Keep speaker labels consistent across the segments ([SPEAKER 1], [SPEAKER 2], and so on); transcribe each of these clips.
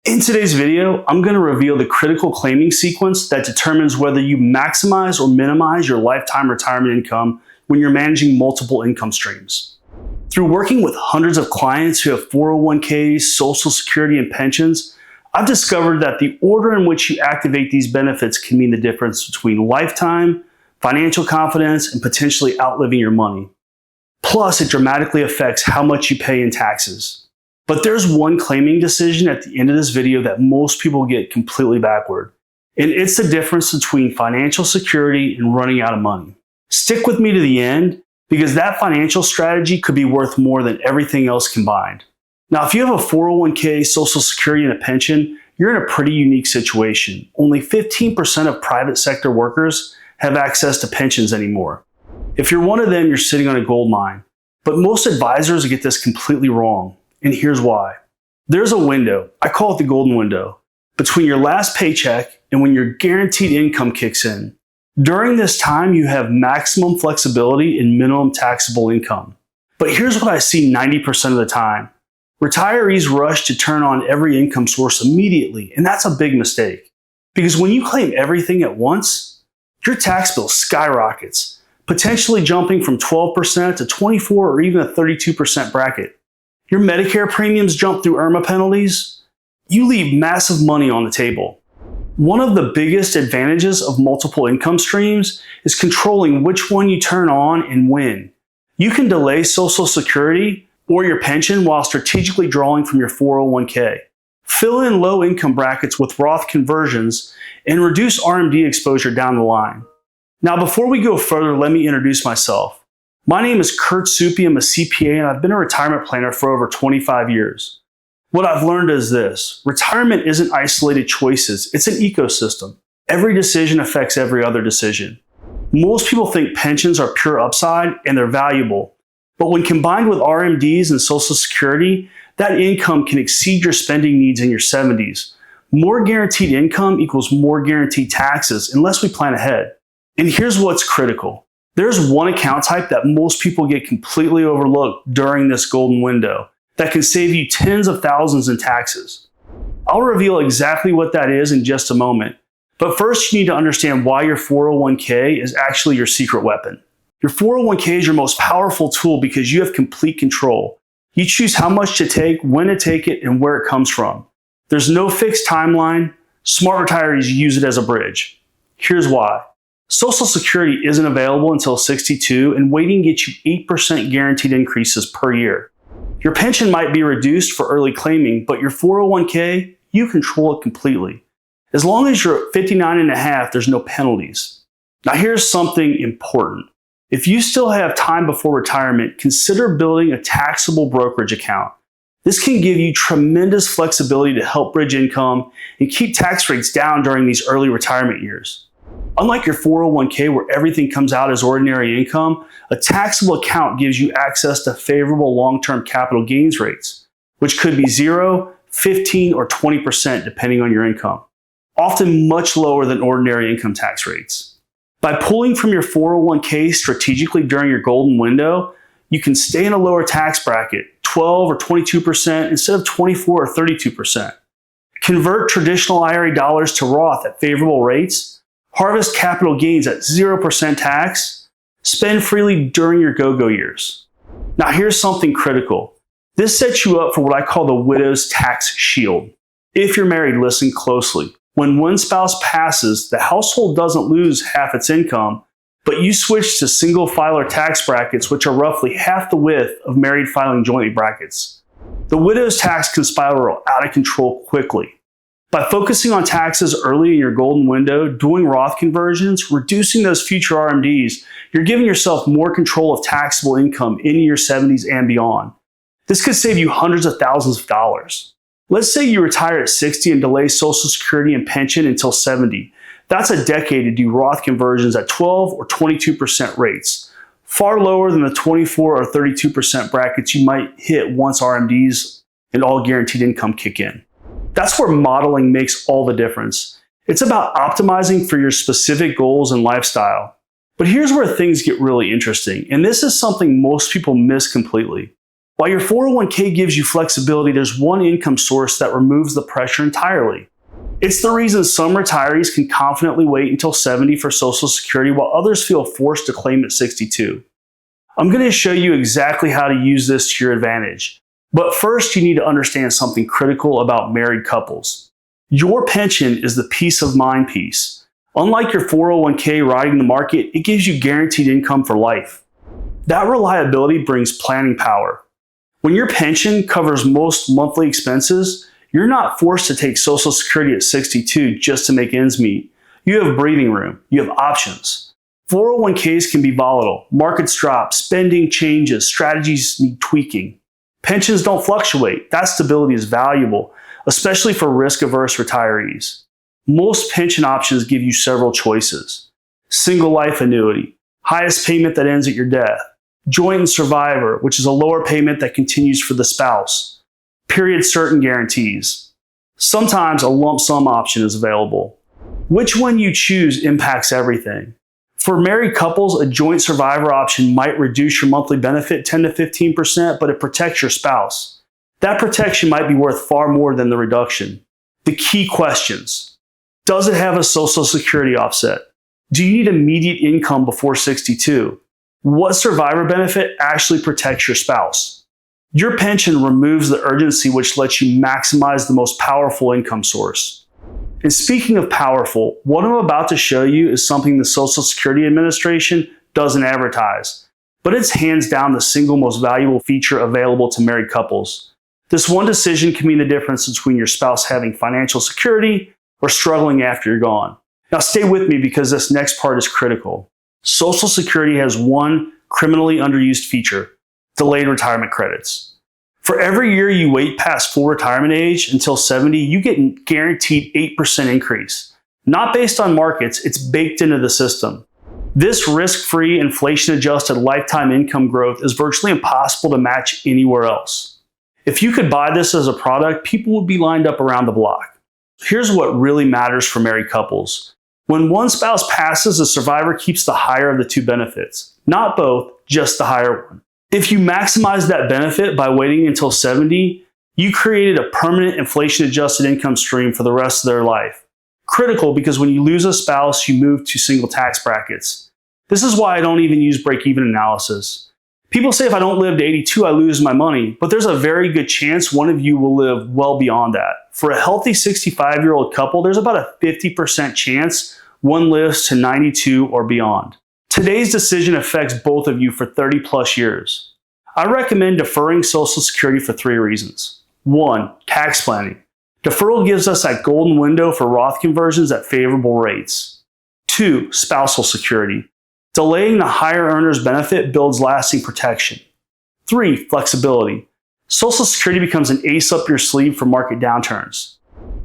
[SPEAKER 1] In today's video, I'm going to reveal the critical claiming sequence that determines whether you maximize or minimize your lifetime retirement income when you're managing multiple income streams. Through working with hundreds of clients who have 401ks, Social Security, and pensions, I've discovered that the order in which you activate these benefits can mean the difference between lifetime, financial confidence, and potentially outliving your money. Plus, it dramatically affects how much you pay in taxes. But there's one claiming decision at the end of this video that most people get completely backward. And it's the difference between financial security and running out of money. Stick with me to the end because that financial strategy could be worth more than everything else combined. Now, if you have a 401k, Social Security, and a pension, you're in a pretty unique situation. Only 15% of private sector workers have access to pensions anymore. If you're one of them, you're sitting on a gold mine. But most advisors get this completely wrong. And here's why. There's a window, I call it the golden window, between your last paycheck and when your guaranteed income kicks in. During this time, you have maximum flexibility in minimum taxable income. But here's what I see 90% of the time. Retirees rush to turn on every income source immediately, and that's a big mistake. Because when you claim everything at once, your tax bill skyrockets, potentially jumping from 12% to 24 or even a 32% bracket. Your Medicare premiums jump through IRMAA penalties. You leave massive money on the table. One of the biggest advantages of multiple income streams is controlling which one you turn on and when. You can delay Social Security or your pension while strategically drawing from your 401k. Fill in low income brackets with Roth conversions and reduce RMD exposure down the line. Now, before we go further, let me introduce myself. My name is Kurt Suppi. I'm a CPA and I've been a retirement planner for over 25 years. What I've learned is this: retirement isn't isolated choices, it's an ecosystem. Every decision affects every other decision. Most people think pensions are pure upside and they're valuable, but when combined with RMDs and Social Security, that income can exceed your spending needs in your 70s. More guaranteed income equals more guaranteed taxes unless we plan ahead. And here's what's critical. There's one account type that most people get completely overlooked during this golden window that can save you tens of thousands in taxes. I'll reveal exactly what that is in just a moment, but first you need to understand why your 401k is actually your secret weapon. Your 401k is your most powerful tool because you have complete control. You choose how much to take, when to take it, and where it comes from. There's no fixed timeline. Smart retirees use it as a bridge. Here's why. Social Security isn't available until 62, and waiting gets you 8% guaranteed increases per year. Your pension might be reduced for early claiming, but your 401k, you control it completely. As long as you're at 59 and a half, there's no penalties. Now here's something important. If you still have time before retirement, consider building a taxable brokerage account. This can give you tremendous flexibility to help bridge income and keep tax rates down during these early retirement years. Unlike your 401k where everything comes out as ordinary income, a taxable account gives you access to favorable long-term capital gains rates, which could be 0, 15, or 20% depending on your income, often much lower than ordinary income tax rates. By pulling from your 401k strategically during your golden window, you can stay in a lower tax bracket, 12 or 22% instead of 24 or 32%. Convert traditional IRA dollars to Roth at favorable rates, harvest capital gains at 0% tax, spend freely during your go-go years. Now here's something critical. This sets you up for what I call the widow's tax shield. If you're married, listen closely. When one spouse passes, the household doesn't lose half its income, but you switch to single filer tax brackets, which are roughly half the width of married filing jointly brackets. The widow's tax can spiral out of control quickly. By focusing on taxes early in your golden window, doing Roth conversions, reducing those future RMDs, you're giving yourself more control of taxable income into your 70s and beyond. This could save you hundreds of thousands of dollars. Let's say you retire at 60 and delay Social Security and pension until 70. That's a decade to do Roth conversions at 12 or 22% rates, far lower than the 24 or 32% brackets you might hit once RMDs and all guaranteed income kick in. That's where modeling makes all the difference. It's about optimizing for your specific goals and lifestyle. But here's where things get really interesting, and this is something most people miss completely. While your 401k gives you flexibility, there's one income source that removes the pressure entirely. It's the reason some retirees can confidently wait until 70 for Social Security while others feel forced to claim at 62. I'm going to show you exactly how to use this to your advantage. But first, you need to understand something critical about married couples. Your pension is the peace of mind piece. Unlike your 401k riding the market, it gives you guaranteed income for life. That reliability brings planning power. When your pension covers most monthly expenses, you're not forced to take Social Security at 62 just to make ends meet. You have breathing room. You have options. 401ks can be volatile. Markets drop. Spending changes. Strategies need tweaking. Pensions don't fluctuate. That stability is valuable, especially for risk-averse retirees. Most pension options give you several choices. Single life annuity, highest payment that ends at your death. Joint and survivor, which is a lower payment that continues for the spouse. Period certain guarantees. Sometimes a lump sum option is available. Which one you choose impacts everything. For married couples, a joint survivor option might reduce your monthly benefit 10 to 15%, but it protects your spouse. That protection might be worth far more than the reduction. The key questions. Does it have a Social Security offset? Do you need immediate income before 62? What survivor benefit actually protects your spouse? Your pension removes the urgency, which lets you maximize the most powerful income source. And speaking of powerful, what I'm about to show you is something the Social Security Administration doesn't advertise, but it's hands down the single most valuable feature available to married couples. This one decision can mean the difference between your spouse having financial security or struggling after you're gone. Now stay with me because this next part is critical. Social Security has one criminally underused feature: delayed retirement credits. For every year you wait past full retirement age until 70, you get a guaranteed 8% increase. Not based on markets, it's baked into the system. This risk-free, inflation-adjusted lifetime income growth is virtually impossible to match anywhere else. If you could buy this as a product, people would be lined up around the block. Here's what really matters for married couples. When one spouse passes, the survivor keeps the higher of the two benefits. Not both, just the higher one. If you maximize that benefit by waiting until 70, you created a permanent inflation-adjusted income stream for the rest of their life. Critical because when you lose a spouse, you move to single tax brackets. This is why I don't even use break-even analysis. People say if I don't live to 82, I lose my money, but there's a very good chance one of you will live well beyond that. For a healthy 65-year-old couple, there's about a 50% chance one lives to 92 or beyond. Today's decision affects both of you for 30 plus years. I recommend deferring Social Security for 3 reasons. 1, tax planning. Deferral gives us that golden window for Roth conversions at favorable rates. 2, spousal security. Delaying the higher earner's benefit builds lasting protection. 3, flexibility. Social Security becomes an ace up your sleeve for market downturns.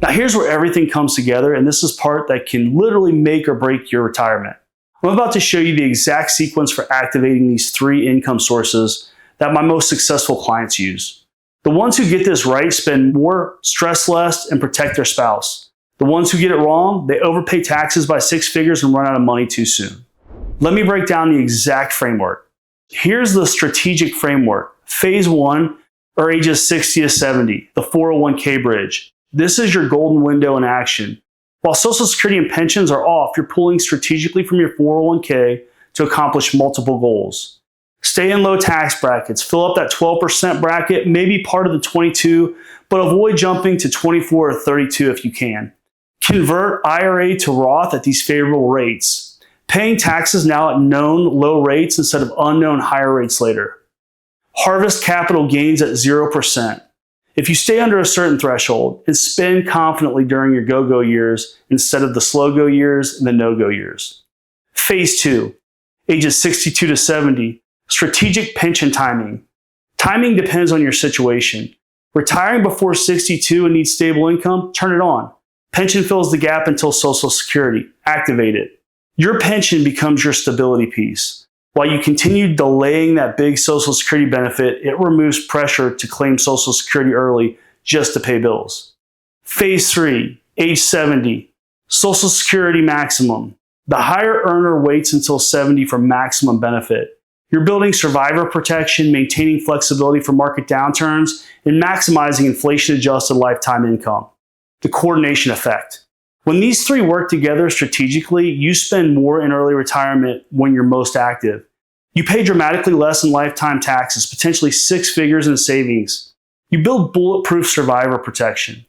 [SPEAKER 1] Now here's where everything comes together, and this is part that can literally make or break your retirement. I'm about to show you the exact sequence for activating these 3 income sources that my most successful clients use. The ones who get this right spend more, stress less, and protect their spouse. The ones who get it wrong, they overpay taxes by 6 figures and run out of money too soon. Let me break down the exact framework. Here's the strategic framework. Phase 1 are ages 60 to 70, the 401k bridge. This is your golden window in action. While Social Security and pensions are off, you're pulling strategically from your 401k to accomplish multiple goals. Stay in low tax brackets, fill up that 12% bracket, maybe part of the 22, but avoid jumping to 24 or 32 if you can. Convert IRA to Roth at these favorable rates, paying taxes now at known low rates instead of unknown higher rates later. Harvest capital gains at 0%. If you stay under a certain threshold, and spend confidently during your go-go years instead of the slow-go years and the no-go years. Phase 2, ages 62 to 70, strategic pension timing. Timing depends on your situation. Retiring before 62 and need stable income, turn it on. Pension fills the gap until Social Security. Activate it. Your pension becomes your stability piece. While you continue delaying that big Social Security benefit, it removes pressure to claim Social Security early just to pay bills. Phase 3, age 70, Social Security maximum. The higher earner waits until 70 for maximum benefit. You're building survivor protection, maintaining flexibility for market downturns, and maximizing inflation-adjusted lifetime income. The coordination effect. When these three work together strategically, you spend more in early retirement when you're most active. You pay dramatically less in lifetime taxes, potentially 6 figures in savings. You build bulletproof survivor protection.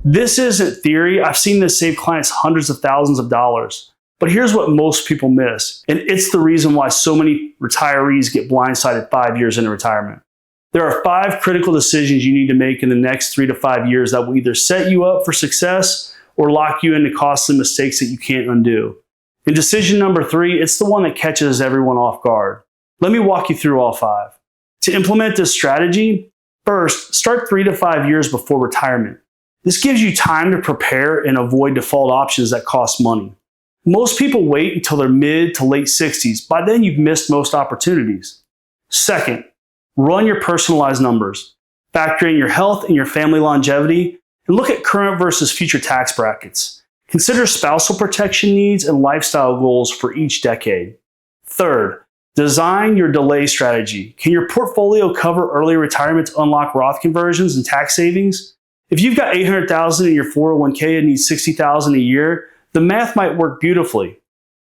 [SPEAKER 1] This isn't theory. I've seen this save clients hundreds of thousands of dollars. But here's what most people miss, and it's the reason why so many retirees get blindsided 5 years into retirement. There are 5 critical decisions you need to make in the next 3 to 5 years that will either set you up for success or lock you into costly mistakes that you can't undo. And decision number 3, it's the one that catches everyone off guard. Let me walk you through all 5. To implement this strategy, first, start 3 to 5 years before retirement. This gives you time to prepare and avoid default options that cost money. Most people wait until their mid to late 60s. By then, you've missed most opportunities. Second, run your personalized numbers. Factor in your health and your family longevity, and look at current versus future tax brackets. Consider spousal protection needs and lifestyle goals for each decade. Third, design your delay strategy. Can your portfolio cover early retirement to unlock Roth conversions and tax savings? If you've got $800,000 in your 401k and need $60,000 a year, the math might work beautifully.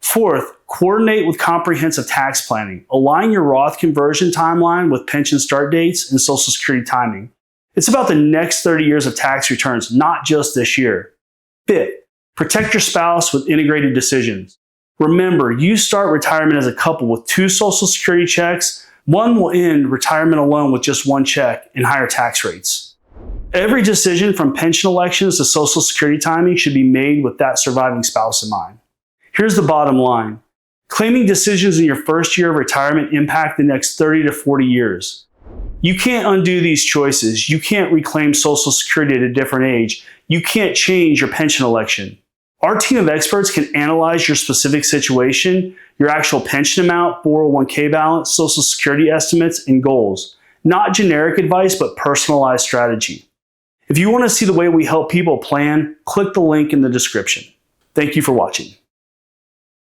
[SPEAKER 1] Fourth, coordinate with comprehensive tax planning. Align your Roth conversion timeline with pension start dates and Social Security timing. It's about the next 30 years of tax returns, not just this year. Fifth, protect your spouse with integrated decisions. Remember, you start retirement as a couple with 2 Social Security checks. One will end retirement alone with just 1 check and higher tax rates. Every decision from pension elections to Social Security timing should be made with that surviving spouse in mind. Here's the bottom line. Claiming decisions in your first year of retirement impact the next 30 to 40 years. You can't undo these choices. You can't reclaim Social Security at a different age. You can't change your pension election. Our team of experts can analyze your specific situation, your actual pension amount, 401k balance, Social Security estimates, and goals. Not generic advice, but personalized strategy. If you want to see the way we help people plan, click the link in the description. Thank you for watching.